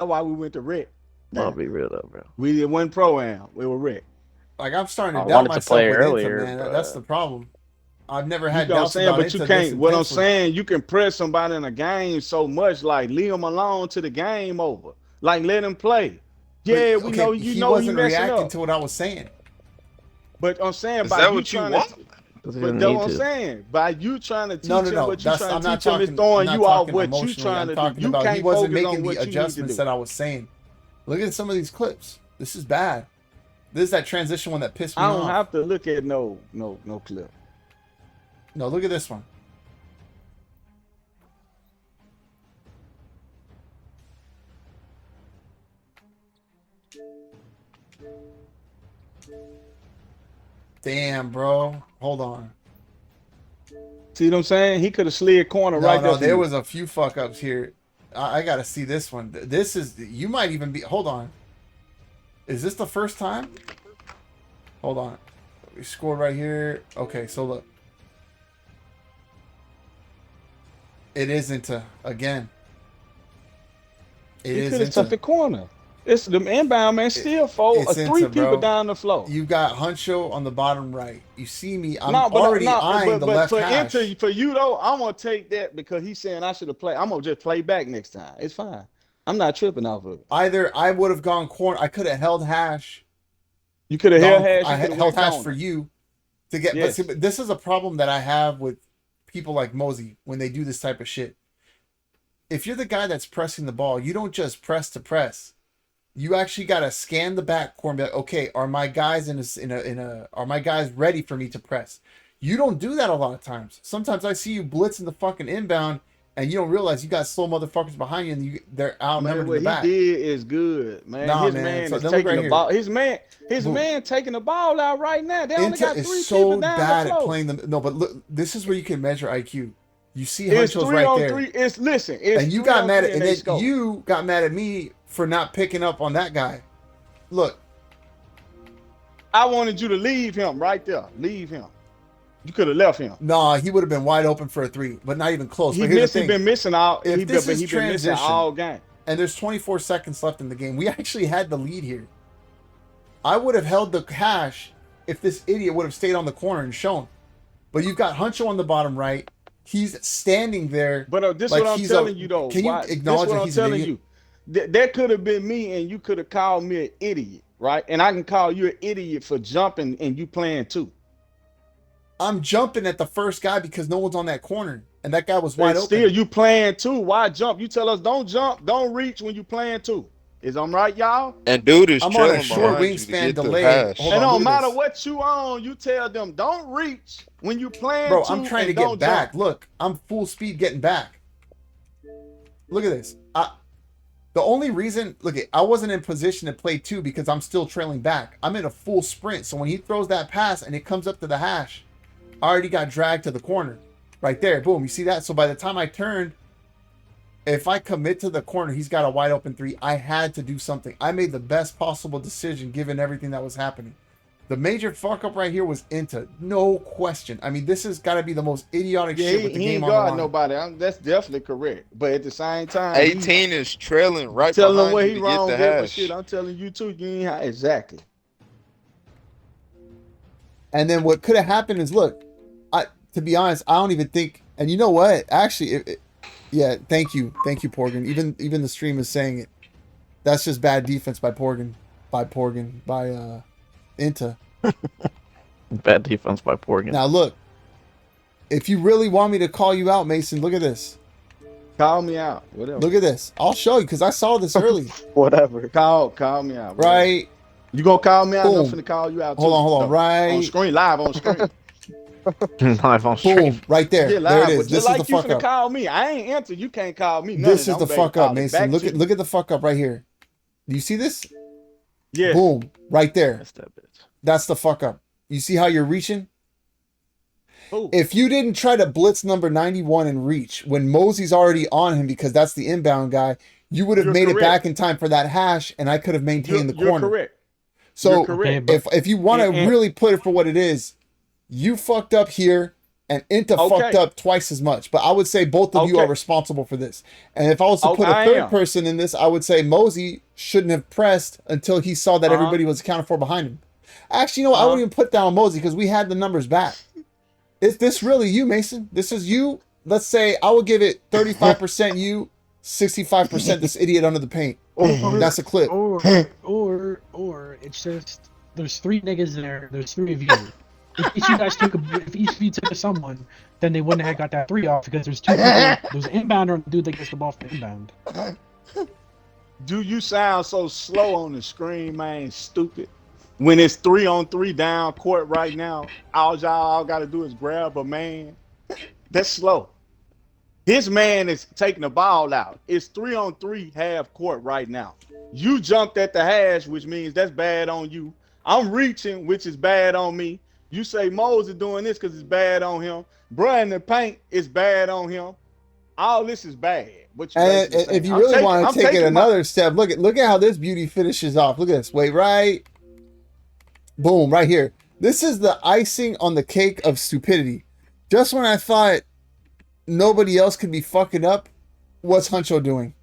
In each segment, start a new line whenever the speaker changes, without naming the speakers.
why we went to rec.
I'll
Damn.
be real though, bro.
We did one pro am. We were rec.
Like I'm starting
I
to doubt
wanted to
myself
play
with Inta,
earlier,
man. That's
but
the problem. I've never
You
had
know what I'm
doubts
saying?
about
But you
Inta this
can't. What I'm
intensely.
saying, you can press somebody in a game so much, like leave them alone to the game over. Like let him play.
But
Yeah, we
okay,
know you
he
know he
wasn't
messing
reacting
up.
to what I was saying.
But I'm saying
Is
by
that
you
what you
trying
want?
to,
because he
but
didn't
that's
need
what I'm
to.
saying. By you trying to
No,
teach
no,
him
no.
what you
That's
trying
I'm
to
not
teach him is
talking. I'm
throwing
not
you off
talking
what you
emotionally.
trying
I'm
to do.
talking
You
about he
can't
wasn't
focus
making
on
the
what you need to
adjustments
do.
that I was saying. Look at some of these clips. This is bad. This is that transition one that pissed
I
me
don't
off.
have to look at no clip.
No, look at this one. Damn, bro. Hold on.
See what I'm saying? He could have slid corner
No,
right there
no,
for
there
you.
was a few fuck ups here. I gotta see this one. This is you might even be. Hold on. Is this the first time? Hold on. We scored right here. Okay, so look. It isn't again. It
He could have
isn't
took the corner. It's the inbound man still
it's
three
into,
people
bro.
down the floor.
You got Huncho on the bottom right. You see me. I'm
No, but
already
no,
eyeing the
but
left
for
hash.
for you though, I'm gonna take that because he's saying I should have played. I'm gonna just play back next time. It's fine. I'm not tripping off of it.
Either I would have gone corner. I could have held hash.
You could have held
Gone.
hash.
I
You could have
held
went
hash for
corner.
you to get. But see,
Yes.
but this is a problem that I have with people like Mosey when they do this type of shit. If you're the guy that's pressing the ball, you don't just press to press. You actually got to scan the backcourt and be like, okay, are my guys are my guys ready for me to press? You don't do that a lot of times. Sometimes I see you blitzing the fucking inbound and you don't realize you got slow motherfuckers behind you and they're
Man,
outnumbered in
what
the
he
back.
did is good, man.
Nah,
His
man.
man
So
is
then look
taking
right
the
here.
ball. His
Boom.
man taking the ball out right now. They only
Inta
got
is
three people
so
down the
bad at
floor.
playing them. No, but look, this is where you can measure IQ. You see
It's
Huncho's
three
right
on
there.
three. It's listen. It's
And you
three
got
on
mad
three,
at,
and
and
they
then
score.
you got mad at me for not picking up on that guy. Look,
I wanted you to leave him right there. Leave him. You could have left him.
nah, he would have been wide open for a three, but not even close.
He
But here's the
missed. He
thing:
been missing all.
if this
But
is
he been missing
transition
all game.
and there's 24 seconds left in the game, we actually had the lead here. I would have held the hash if this idiot would have stayed on the corner and shown. But you've got Huncho on the bottom right. He's standing there
But this
like
what I'm
he's
telling
a.
you though.
Can you
Why? This
acknowledge
what
that
I'm
he's an
telling
idiot?
you. That could have been me, and you could have called me an idiot, right? And I can call you an idiot for jumping and you playing too.
I'm jumping at the first guy because no one's on that corner, and that guy was wide
But still,
open.
you playing too. Why jump? You tell us don't jump, don't reach when you playing too. Is I'm right, y'all?
And dude is
I'm on a
trailing
short
behind you to
wingspan
get the
delay. Hold
hash.
And
on, look
no
at
matter
this.
what you on, you tell them don't reach when you playing
Bro, I'm
too
trying to
and
get
don't
back.
jump.
Look, I'm full speed getting back. Look at this. The only reason, I wasn't in position to play two because I'm still trailing back. I'm in a full sprint. So when he throws that pass and it comes up to the hash, I already got dragged to the corner. Right there. Boom. You see that? So by the time I turned, if I commit to the corner, he's got a wide open three. I had to do something. I made the best possible decision given everything that was happening. The major fuck up right here was Inta. No question. I mean, this has got to be the most idiotic
Yeah,
shit with the
he
game
ain't
on the
got
line.
nobody. That's definitely correct. But at the same time, he
18 is trailing right
telling them
behind
what
you
he
to get
wrong
the
with. But shit,
hash.
I'm telling you too. You ain't exactly.
And then what could have happened is, look, to be honest, I don't even think. And you know what? Actually, yeah, thank you, Porgan. Even the stream is saying it. That's just bad defense by Porgan, by Inta.
Bad defense by Porgan.
Now look, if you really want me to call you out, Mason, look at this.
Call me out. Whatever.
Look at this. I'll show you because I saw this early.
Whatever.
Call me out. Whatever.
Right.
You gonna call me out?
Boom.
I'm finna call you out too.
Hold on.
So,
Right.
on screen, live on screen.
Live on stream.
Boom. Right there.
Yeah,
There
live.
it
But
is.
just
This is
like
the
you
fuck
finna
up.
call me. I ain't answer. You can't call me. None
This
of
is the
them
fuck
call
up,
it
Mason.
back
Look
to
at
you.
the fuck up right here. Do you see this?
Yes.
Boom. Right there.
That's that bitch.
That's the fuck up. You see how you're reaching?
Ooh.
If you didn't try to blitz number 91 and reach when Mosey's already on him because that's the inbound guy, you would have
You're
made it
correct.
back in time for that hash and I could have maintained the corner.
You're correct.
So
You're correct.
if you want to really put it for what it is, you fucked up here. And Inta
Okay.
fucked up twice as much. But I would say both of you
Okay.
are responsible for this. And if I was to put a
I
third
am.
person in this, I would say Mosey shouldn't have pressed until he saw that everybody was accounted for behind him. Actually, you know what? I wouldn't even put down Mosey because we had the numbers back. Is this really you, Mason? This is you? Let's say I would give it 35% you, 65% this idiot under the paint. That's a clip.
Or it's just there's 3 niggas there. There's 3 of you. If each of you took someone, then they wouldn't have got that 3 off because there's 2 people. There's an inbounder and the dude that gets the ball from inbound.
Do you sound so slow on the screen, man? Stupid. When it's 3-on-3 down court right now, all y'all got to do is grab a man. That's slow. This man is taking the ball out. It's 3-on-3 half court right now. You jumped at the hash, which means that's bad on you. I'm reaching, which is bad on me. You say Moses doing this because it's bad on him. Bruh in the paint is bad on him. All this is bad.
And if you really want to take it another step, look at how this beauty finishes off. Look at this. Wait, right? Boom, right here. This is the icing on the cake of stupidity. Just when I thought nobody else could be fucking up, what's Huncho doing?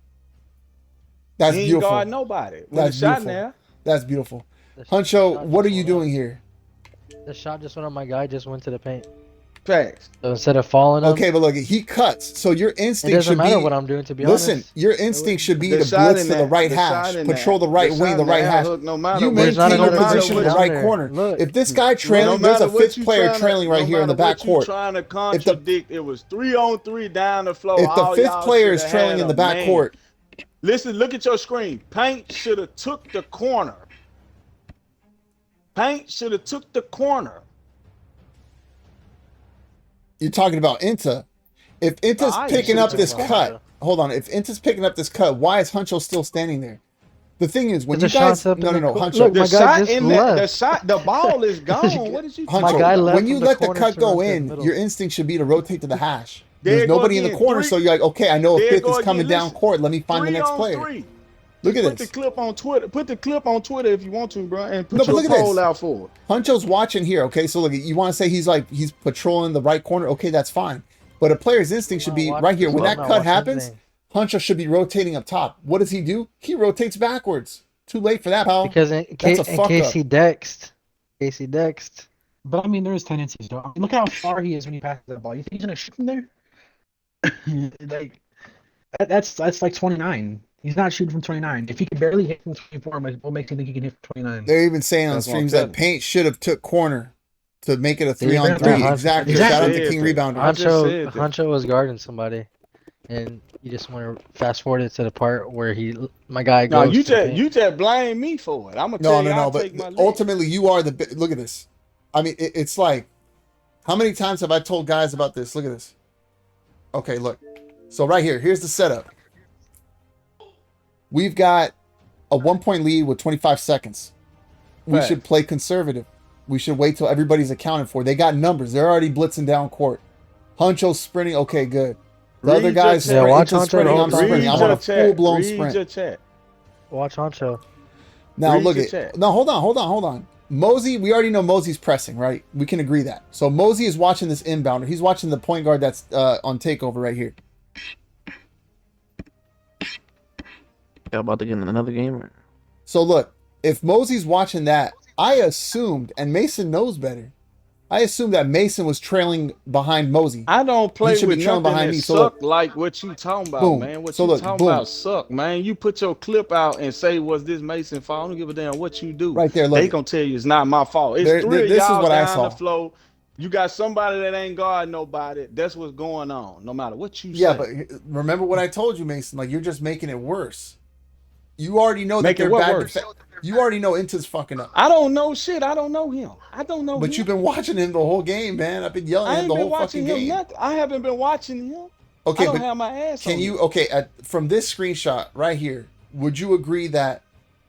That's beautiful. He ain't guard
nobody.
That's beautiful. That's beautiful. Huncho, what are you doing here?
The shot just went on my guy, just went to the paint.
Facts.
So instead of falling him,
okay, but look, he cuts. So your instinct
it doesn't
should
matter
be,
what I'm doing, to be honest.
Listen, your instinct should be to blitz to the right hash, patrol the right wing, the right hash. You maintain your position in the right corner.
Look,
if this guy trailing, there's a 5th player trailing right here in the back court.
Trying to contradict, it was 3-on-3 down the floor.
If the 5th player is trailing in the back court,
listen, look at your screen. Paint should have took the corner. Paint should have took the corner.
You're talking about Inta. If Inta's picking up this cut, hold on. If Inta's picking up this cut, why is Huncho still standing there? The thing is, when you guys, no, Huncho,
look, my guy just left.
The ball is gone. What is you
talking about? My guy left. When you let the cut go in, your instinct should be to rotate to the hash. There's nobody in the corner, so you're like, okay, I know a 5th is coming down court. Let me find the next player. Look at this.
Put the clip on Twitter. Put the clip on Twitter if you want to, bro, and put your poll out for it.
Huncho's watching here, okay? So look, you want to say he's patrolling the right corner? Okay, that's fine. But a player's instinct should be right here. When that cut happens, Huncho should be rotating up top. What does he do? He rotates backwards. Too late for that, pal.
Because in case he dexed.
But I mean, there is tendencies, though. I mean, look how far he is when he passes that ball. You think he's gonna shoot from there? Like that's like 29. He's not shooting from 29. If he can barely hit from 24, what makes you think he can hit from 29?
They're even saying on streams that Paint should have took corner to make it a 3-on-3. Exactly. Shout out to King Rebounder.
Huncho was guarding somebody, and you just want to fast forward it to the part where my guy goes.
No, you just blame me for it. I'm gonna tell you. No. But
ultimately, you are the. Look at this. I mean, it's like, how many times have I told guys about this? Look at this. Okay, look. So right here, here's the setup. We've got a 1-point lead with 25 seconds. We should play conservative. We should wait till everybody's accounted for. They got numbers. They're already blitzing down court. Huncho's sprinting. Okay, good. The other guys sprinting. I'm sprinting. I'm on a full-blown sprint.
Watch Huncho.
Now look at. No, hold on. Mosey, we already know Mosey's pressing, right? We can agree that. So Mosey is watching this inbounder. He's watching the point guard that's on takeover right here.
About to get in another game.
So look, if Mosey's watching that, I assumed, and Mason knows better, I assumed that Mason was trailing behind Mosey.
I don't play with nothing behind me. Suck like what you talking about, man. What you talking about suck, man. You put your clip out and say, was this Mason fault? I don't give a damn what you do.
Right there, look.
They gonna tell you it's not my fault. It's three of y'all down the floor. You got somebody that ain't guarding nobody. That's what's going on, no matter what you say.
Yeah, but remember what I told you, Mason. Like, you're just making it worse. You already know that they're bad. You already know Inta's fucking up.
I don't know shit. I don't know him. I don't know him.
But you've been watching him the whole game, man. I've been yelling at him the whole fucking game.
I haven't been watching him.
Okay,
I don't have my ass on
you? Okay, from this screenshot right here, would you agree that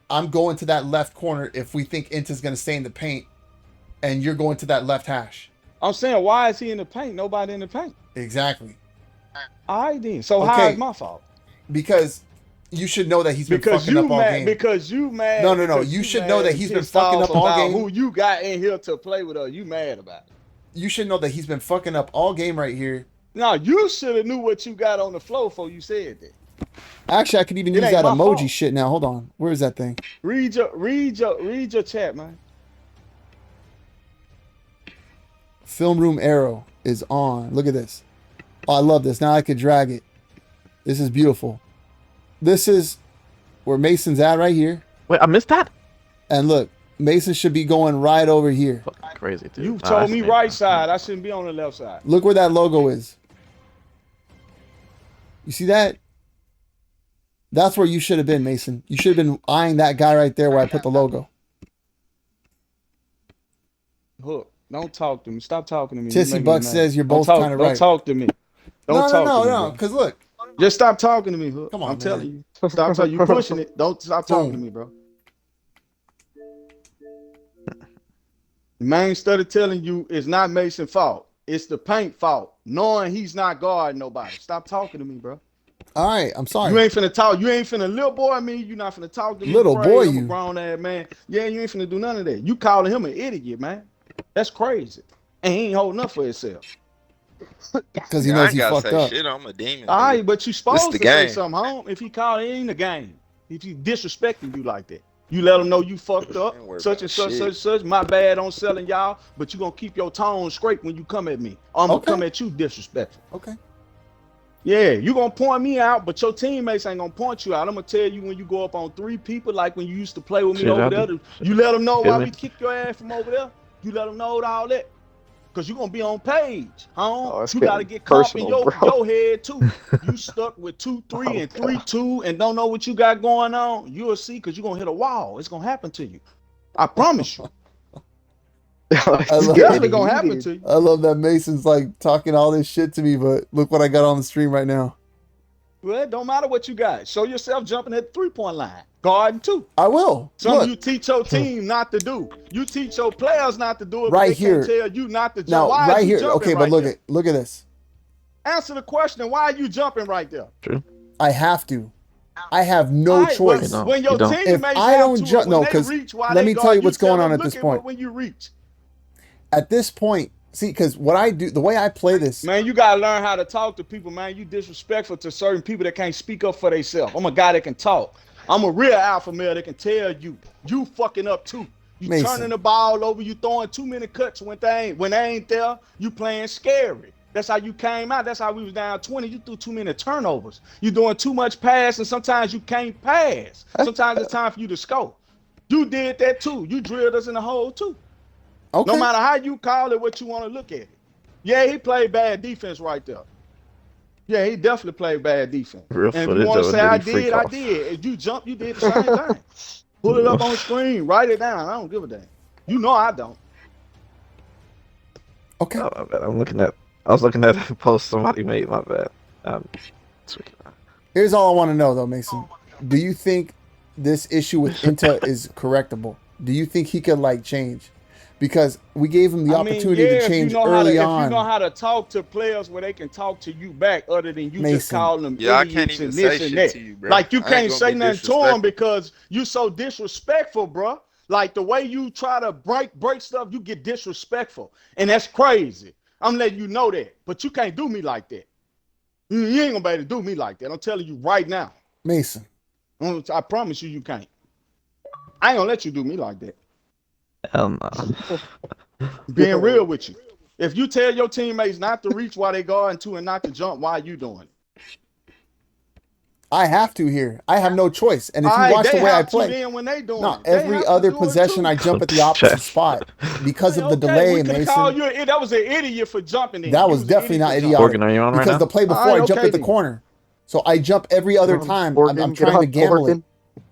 I'm going to that left corner if we think Inta's going to stay in the paint, and you're going to that left hash?
I'm saying, why is he in the paint? Nobody in the paint.
Exactly.
All right, then. So how is my fault?
Because you should know that he's been fucking up all game.
Because you mad.
No. You should know that he's been fucking up all game.
Who you got in here to play with us? You mad about it?
you should know that he's been fucking up all game right here.
No, you should have knew what you got on the floor before you said that.
Actually, I could even
It
use
ain't
that
my
emoji
fault.
shit now. Hold on. Where is that thing?
Read your chat, man.
Film room arrow is on. Look at this. Oh, I love this. Now I could drag it. This is beautiful. This is where Mason's at right here.
Wait, I missed that.
And look, Mason should be going right over here.
Fucking crazy, dude.
You
Nah,
told
that's
me
amazing.
right side. I shouldn't be on the left side.
Look where that logo is. You see that? That's where you should have been, Mason. You should have been eyeing that guy right there where I put the logo.
Hook. Don't talk to me. Stop talking to me. You
Tissy
making
Buck
me mad.
says you're
Don't
both
talk-
kind of right.
Don't talk to me. Don't
No,
talk
no,
to me.
no,
bro.
because look.
Just stop talking to me, Hook.
Come on,
I'm telling
man.
you. Stop talking. You pushing it. Don't stop talking to
Boom.
me, bro. The man started telling you it's not Mason's fault. It's the paint fault. Knowing he's not guarding nobody. Stop talking to me, bro.
All right, I'm sorry.
You ain't finna talk. You ain't finna little boy me. You not finna talk to me.
Little
crazy.
boy
I'm
you.
a grown ass man. Yeah, you ain't finna do none of that. You calling him an idiot, man. That's crazy. And he ain't holding up for himself.
Because he
Yeah, I
knows
ain't
he
gotta
fucked
say
up.
shit. I'm a demon.
All right,
dude.
but you supposed
the
to say
game.
something, home. If he called, it ain't a game. If he disrespecting you like that, you let him know you fucked up,
Ain't worried
such
about
and such,
shit.
such. My bad on selling y'all, but you gonna keep your tone straight when you come at me. I'm gonna
Okay.
come at you disrespectful.
Okay.
Yeah, you gonna point me out, but your teammates ain't gonna point you out. I'm gonna tell you when you go up on 3 people, like when you used to play with me
Shit,
over
I
there.
do.
You let them know
Feel
why
me?
we kick your ass from over there. You let them know all that. Cause you're gonna be on page, huh?
Oh, it's
You gotta
getting
get caught in
personal,
your head too. You stuck with 2-3 and
Okay.
3-2 and don't know what you got going on. You'll see, because you're gonna hit a wall. It's gonna happen to you. I promise you.
I
It's
love
definitely
it.
gonna happen to you.
I love that Mason's like talking all this shit to me, but look what I got on the stream right now.
Well, it don't matter what you got. Show yourself jumping at the 3-point line. Guarding too.
I will.
Something
Look,
you teach your team not to do. You teach your players not to do it, but
Right
they can't
here.
tell you not to jump.
now,
Why
right
are you
here.
jumping
Okay, but
right
look
there?
at this.
Answer the question. Why are you jumping right there?
True.
I have to. I have no
All right, well,
choice.
No,
when your
you don't.
If
teammates
I
have
don't
to,
jump,
when
no,
they
because
reach while
let
they
me
guard,
tell you what's going
tell
on
them,
at this
look
point.
when you reach.
At this point, see, because what I do, the way I play this,
Man, you gotta learn how to talk to people, man. You disrespectful to certain people that can't speak up for themselves. I'm a guy that can talk. I'm a real alpha male that can tell you fucking up too. You
Mason.
turning the ball over, you throwing too many cuts when they ain't there, you playing scary. That's how you came out. That's how we was down 20. You threw too many turnovers. You doing too much pass, and sometimes you can't pass. Sometimes it's time for you to score. You did that too. You drilled us in the hole too.
okay,
No matter how you call it, what you want to look at it. Yeah, he played bad defense right there. Yeah, he definitely played bad defense.
Real
And if you
footage
want
of
to
a
say I
Diddy freak
did, I
off.
did. If you jump, you did the same thing. Pull it up on the screen, write it down. I don't give a damn. You know I don't.
okay.
Oh, my bad. I was looking at a post somebody made. My bad. Tweaking.
Here's all I want to know, though, Mason. Do you think this issue with Inta is correctable? Do you think he could like change? Because we gave him the opportunity to change early on.
If you know how to talk to players where they can talk to you back, other than you just
Mason.
calling them
Yeah, I can't
idiots
even
and
say
this and
shit
that.
to you, bro.
Like you
I ain't
can't
gonna
say
be
nothing to them
disrespectful.
because you so disrespectful, bro. Like the way you try to break stuff, you get disrespectful, and that's crazy. I'm letting you know that, but you can't do me like that. You ain't gonna be able to do me like that. I'm telling you right now.
Mason.
I promise you, you can't. I ain't gonna let you do me like that.
Hell no.
Being real with you. If you tell your teammates not to reach while they guarding to and not to jump, why are you doing it?
I have to here. I have no choice. And if
All
you
right,
watch
they
the way I
have to
play,
then when they doing
no,
it. They
every
have to
other
do it
possession
too.
I jump at the opposite spot because of the delay,
we could call
Mason.
you that was an idiot for jumping in.
That
You
was
an
definitely
idiot
not
for jumping.
idiotic.
Morgan, are you on right
Because
now?
the play before
All right,
I jumped
okay
at the
then.
corner. So I jump every other time. I'm trying to gamble it.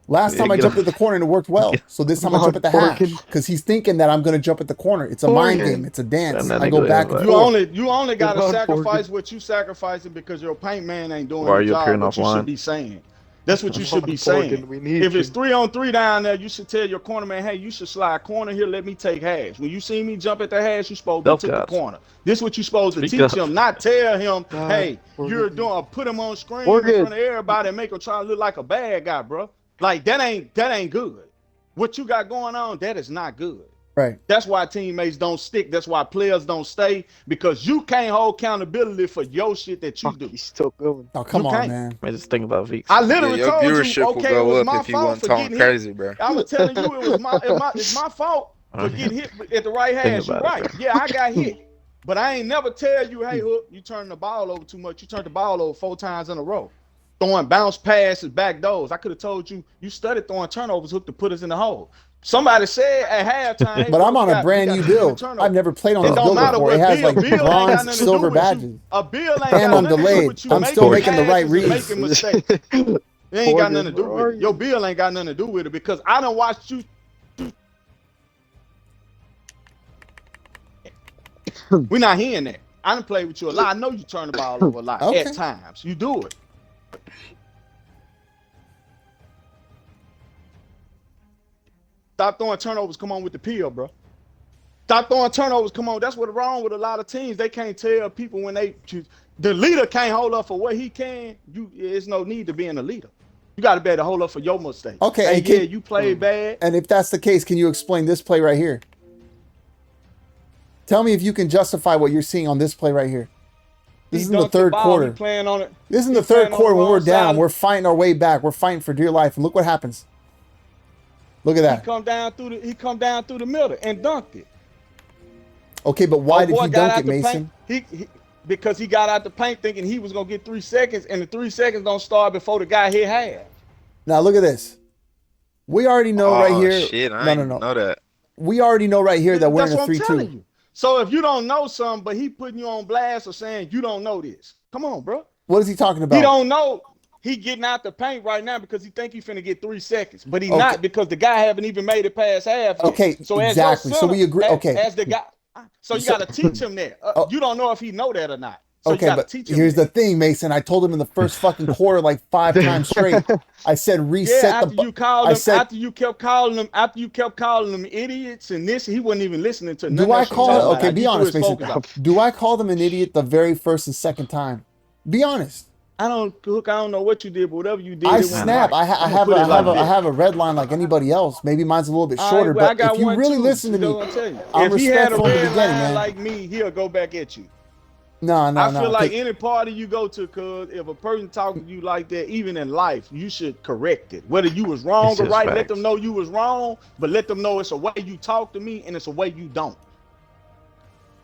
Last
Yeah,
time I
get
jumped
on.
at the corner and it worked well. So this time I jump at the hash because he's thinking that I'm going to jump at the corner. It's a mind
Morgan.
game. It's a dance.
And then
I
they
go
go
back
in,
and
like-
forth.
You only got to
Come on,
sacrifice
Morgan.
what you sacrificing because your paint man ain't doing
Why are
the
you
job.
appearing
What you
offline?
should be saying. That's what you
Come
should
on,
be saying.
Morgan, we need
If it's
you.
3-on-3 down there, you should tell your corner man, hey, you should slide corner here. Let me take hash. When you see me jump at the hash, you supposed to
Self
be to the
guards.
corner. This is what you supposed to
Speak
teach
up.
him, not tell him,
God,
hey,
Morgan.
you're doing. Put him on screen in
Morgan.
front of everybody and make him try to look like a bad guy, bro. Like that ain't good. What you got going on, that is not good.
Right.
That's why teammates don't stick. That's why players don't stay, because you can't hold accountability for your shit that you
Fuck,
do.
he's still going.
Oh, come
You
on,
can't.
man.
I just think about Veeks.
I
Yeah,
literally
your
told you,
viewership will
okay, it
go
was
up
my
if you
fault
wasn't
for
talking
getting hit.
crazy, bro.
I was telling you it's my fault for getting hit at the right
Think
hash. You
about it,
right.
bro.
Yeah, I got hit. But I ain't never tell you, hey, Hook, you turned the ball over too much. You turned the ball over 4 times in a row. Throwing bounce passes, back doors. I could have told you, you studied throwing turnovers, Hook, to put us in the hole. Somebody said at halftime, hey,
But
bro,
I'm on a
we
brand
got
new
2
build. I've
turnovers.
never played on
It
this
don't
build
matter
before. It
what
has
bill.
like
Bill ain't got
bronze,
nothing to do
silver
with you.
badges,
A bill ain't
and
got
I'm
nothing to do
delayed.
with you
I'm still
making
making the right
passes and
reads.
making mistakes. It ain't got nothing to do
Morgan, where
with
are
it. Your
you?
bill ain't got nothing to do with it, because I done watched you. We're not hearing that. I done played with you a lot. I know you turn the ball over a lot
Okay.
at times. You do it. Stop throwing turnovers. Come on with the peel, bro. Stop throwing turnovers. Come on. That's what's wrong with a lot of teams. They can't tell people when the leader can't hold up for what he can. There's no need to being a leader. You got to be able to hold up for your mistakes.
Okay,
Hey,
and can-
yeah, you played bad.
And if that's the case, can you explain this play right here? Tell me if you can justify what you're seeing on this play right here. This is in the third quarter.
He playing on it.
This is in
He
the third
playing on
quarter
the
when we're
wrong
down.
side.
We're fighting our way back. We're fighting for dear life. And look what happens. Look at
He
that.
come down through the middle and dunked it.
Okay, but why did
Boy
he
got
dunk
out
it,
the
Mason?
paint. Because he got out the paint thinking he was gonna get 3 seconds, and the 3 seconds don't start before the guy hit half.
Now look at this. We already know right
Oh
here.
shit, I
No,
ain't
no,
even
no.
know that.
We already know right here that we're in
That's
a
what I'm
3-2.
telling you. So if you don't know something, but he putting you on blast or saying you don't know this, come on, bro.
What is he talking about?
He don't know. He getting out the paint right now because he think he finna get 3 seconds, but he
Okay.
not, because the guy haven't even made it past half yet.
Okay,
So as
exactly.
your
So
center,
we agree. Okay.
as the guy, so you got to teach him that.
Oh.
You don't know if he know that or not. So
Okay,
you got to
but
teach him
here's
that.
the thing, Mason. I told him in the first fucking quarter like 5 times straight. I said reset
Yeah, after
the.
you called
I
him,
said,
after you kept calling them idiots and this, he wasn't even listening to nothing
do I
else you
call
said
it?
about
Okay,
it.
be
He threw
honest,
his
Mason.
focus off.
Do I call them an idiot the very first and second time? Be honest.
I don't know what you did, but whatever you did,
I
it wasn't
snap.
right.
I
I'm gonna put it like
I
this.
have a red line like anybody else. Maybe mine's a little bit
All
shorter,
right, well, I
but
got
if you
one
really
too.
listen to
That's
me,
what I'm telling you.
I'm
If he had a
respectful in the
red
beginning,
line
man.
like me, he'll go back at you.
No.
I feel like any party you go to, cuz if a person talks to you like that, even in life, you should correct it. Whether you was wrong
It's
or
just
right, let
facts.
them know you was wrong, but let them know it's a way you talk to me and it's a way you don't.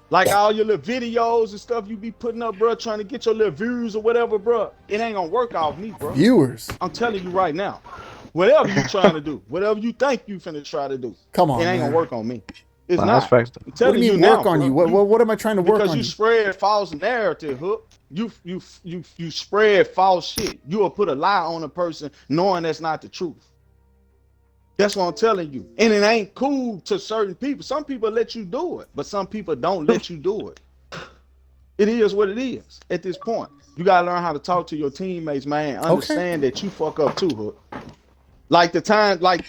Like all your little videos and stuff you be putting up, bro, trying to get your little views or whatever, bro. It ain't gonna work off me, bro.
Viewers.
I'm telling you right now. Whatever you trying to do, whatever you think you finna try to do,
Come on,
it ain't
man.
gonna work on me. It's
Nah, that's
not.
facts.
I'm
What do
telling
you
you
mean
now,
work on
bro.
you? What am I trying to work
Because
on
you
you?
spread false narrative, Hook. You spread false shit. You will put a lie on a person knowing that's not the truth. That's what I'm telling you. And it ain't cool to certain people. Some people let you do it, but some people don't let you do it. It is what it is at this point. You gotta learn how to talk to your teammates, man. Understand that you fuck up too, Hook. Like the time, like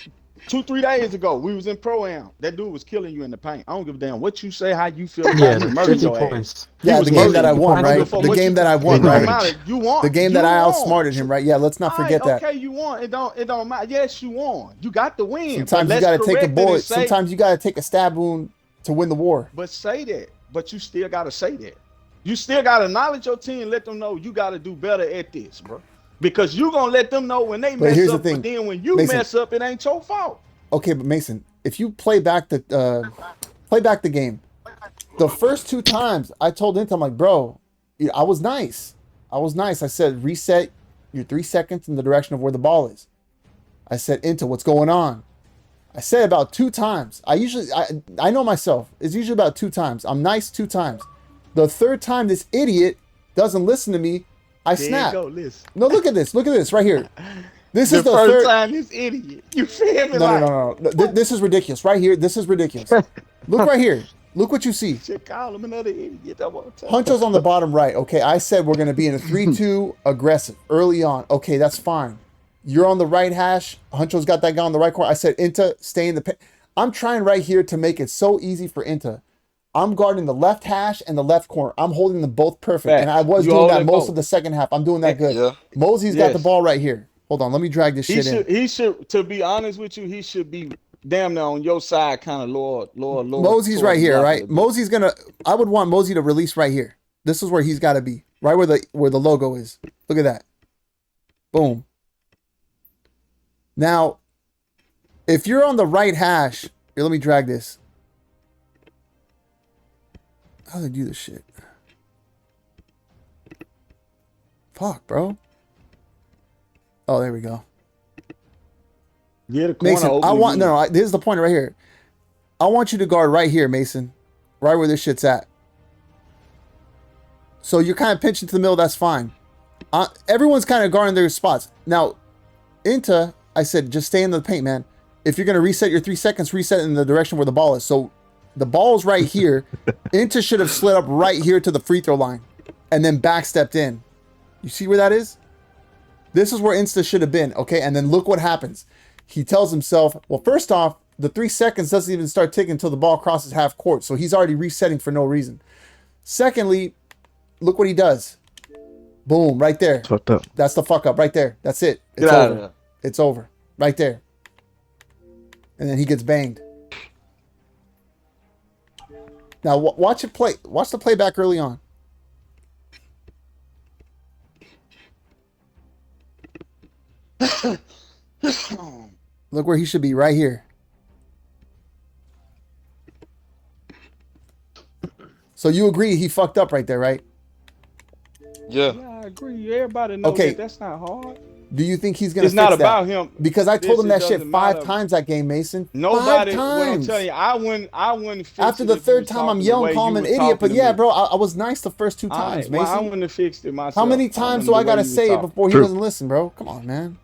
2-3 days ago, we was in Pro-Am. That dude was killing you in the paint. I don't give a damn what you say, how you feel
Yeah,
about him. He
no,
murdered
50
your ass.
points.
Yeah,
was
the game that I
murdering you.
won,
I don't
right?
give a fuck
The
what
game
you
that I
think.
won,
It don't
right?
matter. You won.
The game
You
that I
won.
outsmarted him, right? Yeah, let's not forget that.
Okay, you won. It don't matter. Yes, you won. You got the win.
Sometimes you got to take a bullet.
Say,
Sometimes you got to take a stab wound to win the war.
but say that. But you still got to say that. You still got to acknowledge your team. Let them know you got to do better at this, bro. Because you going to let them know when they
But
mess
here's the
up.
thing,
But then when you
Mason.
mess up, it ain't your fault.
Okay, but Mason, if you play back the game, the first 2 times I told Inta, I'm like, bro, I was nice. I said, reset your 3 seconds in the direction of where the ball is. I said, Inta, what's going on? I said about 2 times. I know myself. It's usually about 2 times. I'm nice 2 times. The third time, this idiot doesn't listen to me. I snap.
There you go, listen.
No, look at this. Look at this right here. This
The
is the
first
third
time this idiot. You feel me?
No. This is ridiculous. Right here. This is ridiculous. Look right here. Look what you see.
Should call him another idiot.
Huncho's on the bottom right. Okay, I said we're going to be in a 3-2 aggressive early on. Okay, that's fine. You're on the right hash. Huncho's got that guy on the right corner. I said, Inta, stay in the... I'm trying right here to make it so easy for Inta. I'm guarding the left hash and the left corner. I'm holding them both perfect.
Facts.
And I was
You
doing that
holding
most
both.
of the second half. I'm doing that good.
Yeah.
Mosey's got the
Yes.
ball right here. Hold on, let me drag this shit in.
He should, to be honest with you, he should be damn near on your side, kind of lower.
Mosey's
toward
right
the
here,
block a
right?
little bit.
Mosey's gonna. I would want Mosey to release right here. This is where he's got to be, right where the logo is. Look at that. Boom. Now, if you're on the right hash, here, let me drag this. How do they do this shit? Fuck, bro. Oh, there we go.
Yeah, the corner
Mason,
open.
I want no. This is the point right here. I want you to guard right here, Mason, right where this shit's at. So you're kind of pinching to the middle. That's fine. Everyone's kind of guarding their spots now. Inta, I said, just stay in the paint, man. If you're gonna reset your 3 seconds, reset in the direction where the ball is. So the ball's right here. Inta should have slid up right here to the free throw line, and then backstepped in. You see where that is? This is where Insta should have been, okay? And then look what happens. He tells himself, well, first off, the 3 seconds doesn't even start ticking until the ball crosses half court. So he's already resetting for no reason. Secondly, look what he does. Boom, right there.
It's fucked up.
That's the fuck up right there. That's it. It's
Get out of
over.
there.
It's over. Right there. And then he gets banged. Now watch it play. Watch the playback early on. Look where he should be, right here. So you agree he fucked up right there, right?
Yeah.
Yeah, I agree. Everybody knows
Okay.
that. That's not hard.
Do you think he's gonna
It's
fix
not
that?
about him.
Because I told him
This,
that
it
shit
doesn't
5
matter.
times that game, Mason.
Nobody.
5
What I'm
times.
telling you, I wouldn't fix
After
it
the
if you
third
was
time I'm
talking the
yelling,
way
call
you
him an
was
idiot.
talking
But
to
yeah,
me.
bro, I was nice the first 2
All
times,
right, well, I
Mason.
wouldn't have fixed it myself.
How many
I
times
wouldn't
do I
the way
gotta
you was
say it
talking.
before he
True.
doesn't listen, bro? Come on, man.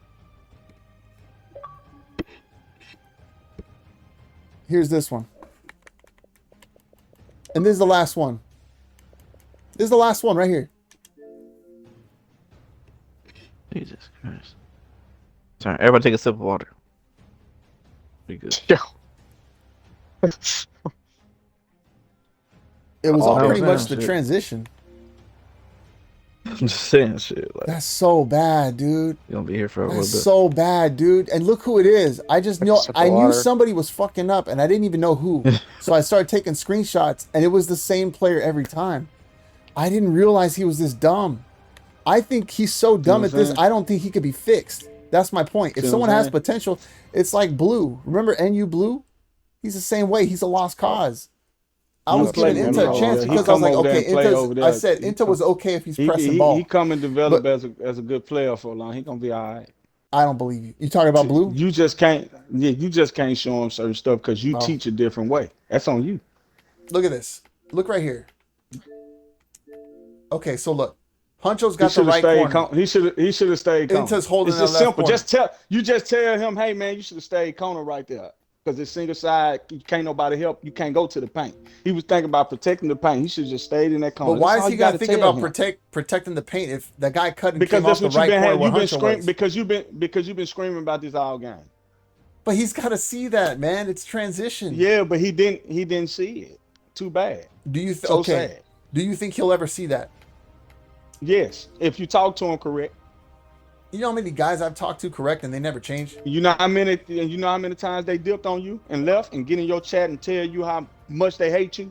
Here's this one. And this is the last one. This is the last one right here.
Jesus Christ. Sorry, everybody take a sip of water. Be good.
Yo.
It was
Oh,
all pretty
man,
much the
shit.
transition.
I'm just saying shit. Like,
That's so bad, dude.
you gonna be here for a
That's
little bit.
so bad, dude. And look who it is. I just know
sip of
I knew
water.
somebody was fucking up and I didn't even know who. So I started taking screenshots and it was the same player every time. I didn't realize he was this dumb. I think he's so dumb
what
at
I'm
this,
saying?
I don't think he could be fixed. That's my point. If
See what
someone
I'm
has
saying?
potential, it's like Blue. Remember NU Blue? He's the same way. He's a lost cause. I
He
was
play
giving
for
Inta
him
a chance
over there. He
because I was
come
like,
over there
okay,
and play over
Inta's, I
there.
said
He
Inta was
come-
okay if he's pressing ball.
He come and develop as a good player for a long. He gonna be all right.
I don't believe you. You talking about Blue?
You just can't. Yeah, you just can't show him certain stuff because you
Oh.
teach a different way. That's on you.
Look at this. Look right here. Okay, so look. Huncho's
He
got the
should have
right
stayed.
corner.
He should have stayed. Corner.
Inta's holding
It's
that
just
left
simple.
corner.
Just tell him, hey man, you should have stayed corner right there. Because it's single side, you can't nobody help. You can't go to the paint. He was thinking about protecting the paint. He should have just stayed in that corner.
But why
That's
is
all
he
you
got to
gotta
think
tell
about
him.
protecting the paint if the guy cut and
Because
came off
that's
the
what you've
right
been
corner
having.
where
You've been
Huncho
screaming
was?
because you've been screaming about this all game.
But he's got to see that, man. It's transition.
Yeah, but he didn't see it. Too bad.
Do you
So
okay?
sad.
Do you think he'll ever see that?
Yes, if you talk to him correct.
You know how many guys I've talked to correct and they never change?
You know how many times they dipped on you and left and get in your chat and tell you how much they hate you.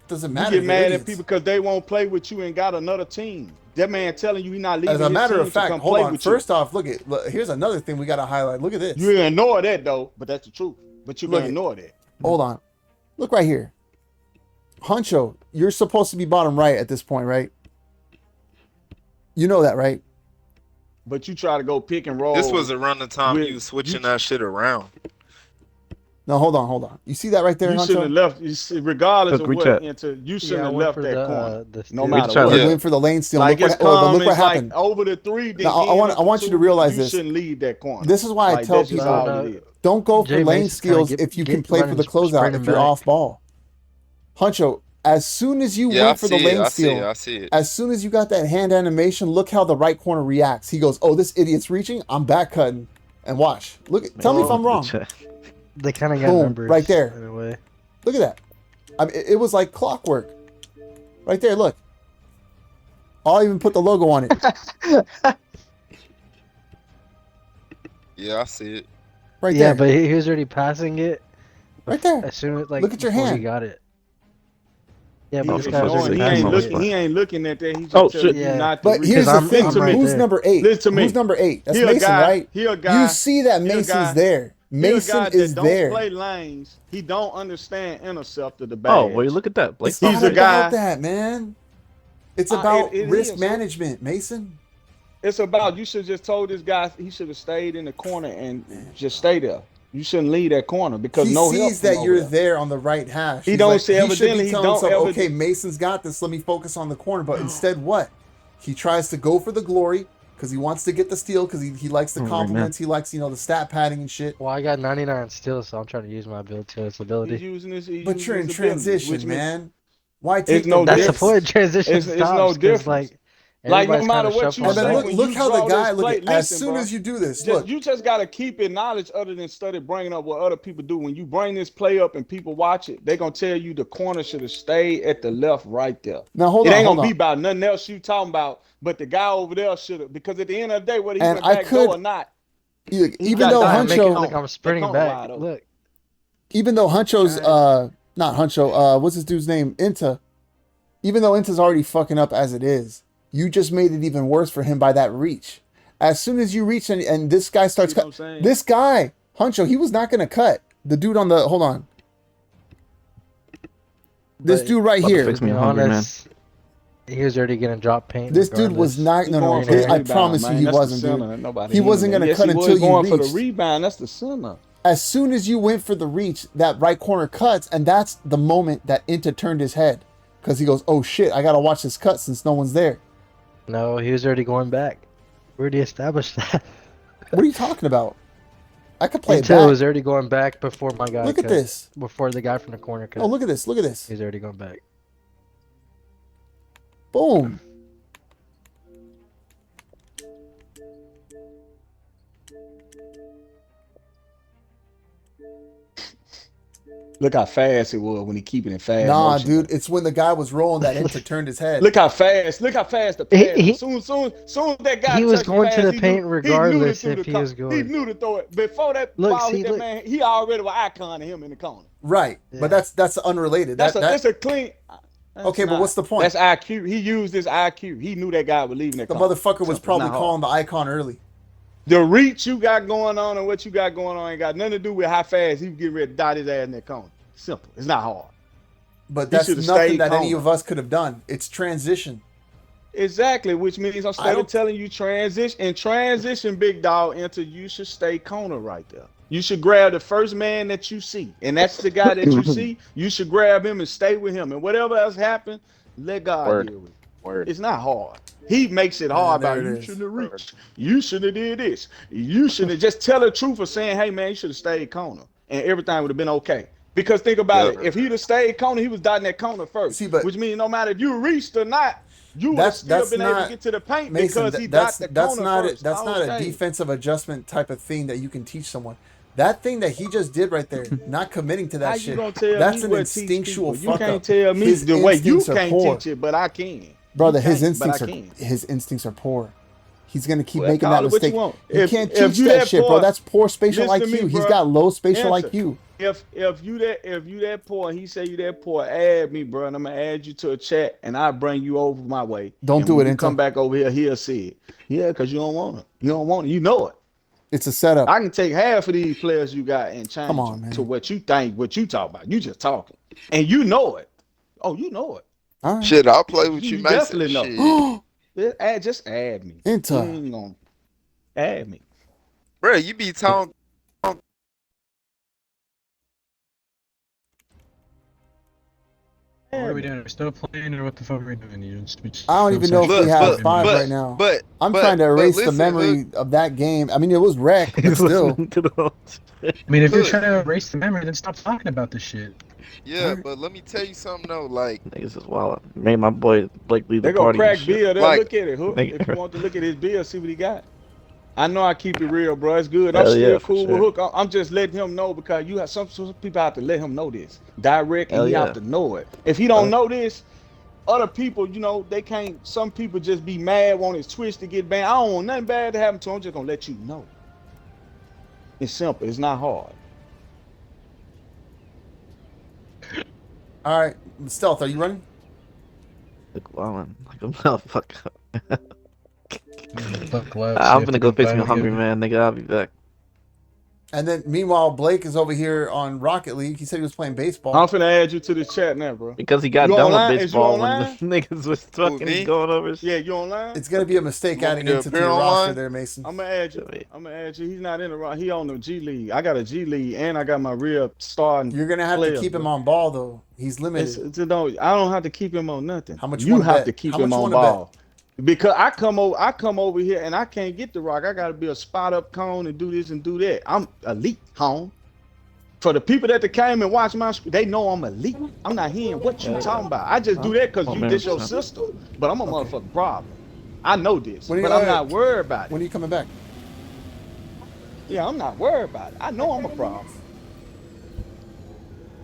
Doesn't
You
matter.
get
They're
mad
idiots.
at people because they won't play with you and got another team. That man telling you he not leaving
As a
his
matter
team
of fact,
to come
hold
play
on.
with
First off, look, here's another thing we got to highlight. Look at this.
you. You ignore that though, but that's the truth. But you
Look
can
it.
ignore that.
Hold on. Look right here. Huncho, you're supposed to be bottom right at this point, right? You know that, right?
But you try to go pick and roll.
This was around the time
with-
you was switching
you-
that shit around.
No, hold on. You see that right there,
You shouldn't have
Huncho?
left. You see, regardless
Look,
of
we
what
chat.
you shouldn't have
I went
left
for
that
the,
corner.
the
No
steal.
matter
chat.
what.
You're
Yeah.
going for the lane steal.
Like
Look
it's
what,
calm.
look what
It's
happened.
like over the three. then
Now, I
getting
want-
up
I want
the
you to
two,
realize
you
this.
shouldn't leave that corner.
This is why I
Like,
tell
that's just
people,
all it is.
don't go
Jay
for lane
Mason's trying to
steals if you
get
can play for
running,
the closeout
spreading
if you're
back.
off ball. Huncho, as soon as you
Yeah, I
went for the
see
lane
it. I see it.
steal,
I see it.
as soon as you got that hand animation, look how the right corner reacts. He goes, "Oh, this idiot's reaching. I'm back cutting." And watch. Look. Tell me if I'm wrong.
They kind of got
Boom,
numbers
right there.
in a way.
Look at that. I mean, it was like clockwork. Right there. Look. I'll even put the logo on it.
Yeah, I see it.
Right
Yeah,
there.
but he was already passing it.
Right there.
As soon as like
Look at your
before he
hand.
got it. Yeah,
He
but
Oh,
this
for
guy was
fuck's
already
sake,
he
come
ain't
passing
on,
it.
looking.
Spark.
He ain't looking at that. He's
Oh,
just telling
shit.
you
Yeah.
not to
But
reach.
here's the
I'm
thing.
Listen to me.
right
Who's
there.
number 8?
Listen to me.
Who's number 8? That's
He a
Mason,
guy.
right?
He a guy.
You see that
He a
Mason's
guy.
there.
He a
Mason
guy
is
that don't
there.
play lanes. He don't understand intercept of the
Oh, well, you
badge.
look at that. Blake
It's
He's
not
a
Thompson.
guy.
about that, man. It's about
It
risk
is.
management, Mason.
It's about you should just told this guy he should have stayed in the corner and just stay there. You shouldn't leave that corner because
He
no help
sees
from
that
over
you're
there.
there on the right hash.
He
He's
don't
like,
see
he should
evidently
be
he
telling
don't
himself,
ever.
okay, Mason's got this. Let me focus on the corner. But instead, what? He tries to go for the glory because he wants to get the steal because he likes the
Oh, right,
compliments. He likes, the stat padding and shit.
Well, I got 99 still, so I'm trying to use my build to its
He's
ability.
using this. He's
But
using
you're in
his abilities,
transition,
which means
man. Why take
no
the
That's the
risk?
point. Transition
It's no
stops because
difference.
like
Like no
everybody's kind
matter
of
what you
And
shuffling
then
say,
back.
when
look
you
how the
draw
guy
this
look
play,
at as
listen,
soon
bro.
as you do this,
Just,
look.
you just gotta keep it knowledge other than study bringing up what other people do. When you bring this play up and people watch it, they gonna tell you the corner should have stayed at the left right there.
Now hold
It
on,
ain't
hold
gonna be
on.
about nothing else you talking about, but the guy over there should have, because at the end of the day, whether he
And
went
I
back
could-
door or not,
Even
he
though
got
I'm making it
Huncho,
like I'm sprinting
corner
back.
wide open.
Look,
even though Huncho's not Huncho, what's his dude's name? Inta. Even though Inta's already fucking up as it is, you just made it even worse for him by that reach. As soon as you reach and this guy starts
See what I'm
cut,
saying?
this guy Huncho, he was not gonna cut the dude on the. Hold on, this
but
dude right
About to
here.
fix
to
me
be
hungry, man.
honest, he was already gonna drop paint.
This dude was not.
He's
No,
going
no.
for the
I
rebound,
promise you,
man.
he
That's the
wasn't, dude.
center. Nobody
He wasn't
hitting
gonna
that. Yes,
cut
he
until
was
you
going for the
reached.
rebound. That's the center.
As soon as you went for the reach, that right corner cuts, and that's the moment that Inta turned his head because he goes, "Oh shit, I gotta watch this cut since no one's there."
No, he was already going back. We already established that.
What are you talking about? I could play it
Until
back.
was already going back before my guy
Look
cut.
at this.
Before the guy from the corner cut.
Oh, look at this. Look at this.
He's already going back.
Boom.
Look how fast it was when he keeping it fast.
Nah,
motion.
dude, it's when the guy was rolling that Inta turned his head.
Look how fast the pass.
He-
Soon as that guy
he was
touched
going to
pass,
the
he
paint
knew,
regardless
he knew to
if he
come.
was
He
going.
knew to throw it before that
Look,
ball
see,
hit that
look.
man. He already was iconing him in the corner.
Right,
Yeah.
but that's unrelated.
That's a clean. That's
Okay, but
not.
what's the point?
That's IQ. He used his IQ. He knew that guy was leaving that
the
corner.
motherfucker was
Simple.
probably
It's not
calling
hard.
the icon early.
The reach you got going on and what you got going on ain't got nothing to do with how fast he was getting ready to dot his ass in that corner. Simple. It's not hard.
But
He
that's
should've
nothing
stayed
that any
calm.
of us could have done. It's transition.
Exactly, which means I'm
I
started
don't-
telling you transition, big dog, into you should stay corner right there. You should grab the first man that you see, and that's the guy that you see. You should grab him and stay with him, and whatever else happen, let God
Word.
deal with it.
Word.
It's not hard. He makes it hard
there
about
it
you
is.
shouldn't have reached. You shouldn't have did this. You shouldn't have just tell the truth of saying, hey man, you should have stayed corner, and everything would have been okay. Because think about it, if he'd have stayed corner, he was dotting that corner first.
See, but-
which means no matter if you reached or not, you would have
That's
still been able
not-
to get to the paint
Mason,
because he
that's
dot the
that's
corner
not
first.
that's not a
Okay.
defensive adjustment type of thing that you can teach someone. That thing that he just did right there, not committing to
How
that
you
shit,
gonna tell
that's
me
an
what teach
instinctual
people? You
fuck
can't
up.
tell me
His
the way you
instincts are
can't
poor.
teach it, but I can.
Brother,
You
his
can't, but
instincts
I
are
can.
his instincts are poor. He's gonna keep
Well,
making
call
that
it what you
mistake.
want.
You
If-
can't
if
teach
you
that
that
shit, bro.
poor-
That's poor spatial
listen to
IQ.
me,
He's
bro.
got low spatial
Answer.
IQ.
If you that poor, and he say you that poor, add me, bro, and I'm gonna add you to a chat, and I bring you over my way.
Don't
and
do
when
it,
you
Intel.
come back over here, he'll see it. Yeah, because you don't want it. You don't want it. You know it.
It's a setup.
I can take half of these players you got and change
Come on,
them
man.
to what you think, what you talk about. You just talking, and you know it. Oh, you know it.
All right.
Shit, I'll play with
You
you, Mason.
definitely know.
Shit.
Just add me.
Inter.
You ain't gonna add me.
Bro, you be talking.
What are we doing? Are we still playing, or what the fuck are we doing?
I don't even know if
Look,
we have
look,
5
but-
right now.
But
I'm
but-
trying to
but
erase the
listen,
memory of that game. I mean, it was wrecked, but
He's
still.
listening to the whole shit.
I mean, if you're
Look.
trying to erase the memory, then stop talking about this shit.
Yeah, but let me tell you something though. Like,
Niggas is wild. Made my boy Blake leave
They
the
go
party.
crack
and shit.
Bill. They'll
Like-
look at it. Hook.
Nigga.
If you want to look at his bill, see what he got. I know I keep it real, bro. It's good. I'm
Hell
still
yeah, for
cool with
sure.
Hook. I'm just letting him know because you have some people have to let him know this direct, and
Hell
he
yeah.
have to know it. If he don't
Huh?
know this, other people, they can't. Some people just be mad, want his Twitch to get banned. I don't want nothing bad to happen to him. I'm just gonna let you know. It's simple. It's not hard.
All right, Stealth, are you running?
Like, wildin', like a motherfucker.
Fuck left, so
I'm
you have
gonna
to
go
go
fix me a
back
hungry
again.
man, nigga. I'll be back.
And then meanwhile, Blake is over here on Rocket League. He said he was playing baseball.
I'm finna add you to the chat now, bro.
Because he got
You
done with
online? Is you
baseball when the
online?
niggas was
Who,
fucking
me?
going over
Yeah,
shit.
you online?
It's gonna be a mistake
You want
adding
me to
into
appear
your roster
online?
there, Mason.
I'm gonna add you.
Wait.
I'm gonna add you. He's not in the rock. He on the G League. I got a G League, and I got my real starting.
You're gonna have to
players,
keep him
bro.
on ball though. He's limited.
I don't have to keep him on nothing.
How much you
you
wanna
have
bet?
to keep
How much
him
you
on
wanna bet?
ball? Because I come over here and I can't get the rock. I gotta be a spot up cone and do this and do that. I'm elite, home. For the people that came and watched my they know I'm elite. I'm not hearing what you talking about. I just do that because
Oh,
you
man,
this your
percent.
sister. But I'm a
Okay.
motherfucking problem. I know this,
When are you-
but I'm not worried about it.
When are you coming back?
Yeah, I'm not worried about it. I know I'm a problem.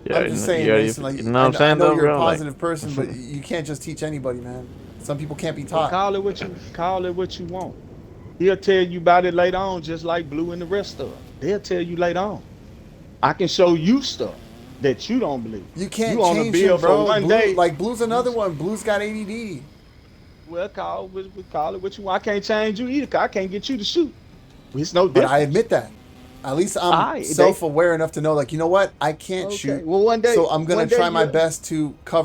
Yeah,
I'm just saying, Mason. Like,
you know what I'm
I
saying,
know
though,
you're a
bro? Like,
positive person, but you can't just teach anybody, man. Some people can't be
Well,
taught.
call it what you want. He'll tell you about it later on, just like Blue and the rest of them. They'll tell you later on. I can show you stuff that you don't believe.
You can't
You on a
change
bill
him,
for
bro.
one
Blue,
day.
like Blue's another one. Blue's got ADD.
Well, call it what you want. I can't change you either. 'Cause I can't get you to shoot. It's no
But
difference.
I admit that. At least I'm
Alright,
self-aware enough to know, like, you know what? I can't
Okay.
shoot.
Well, one day,
So I'm gonna
one day
try my
you'll-
best to cover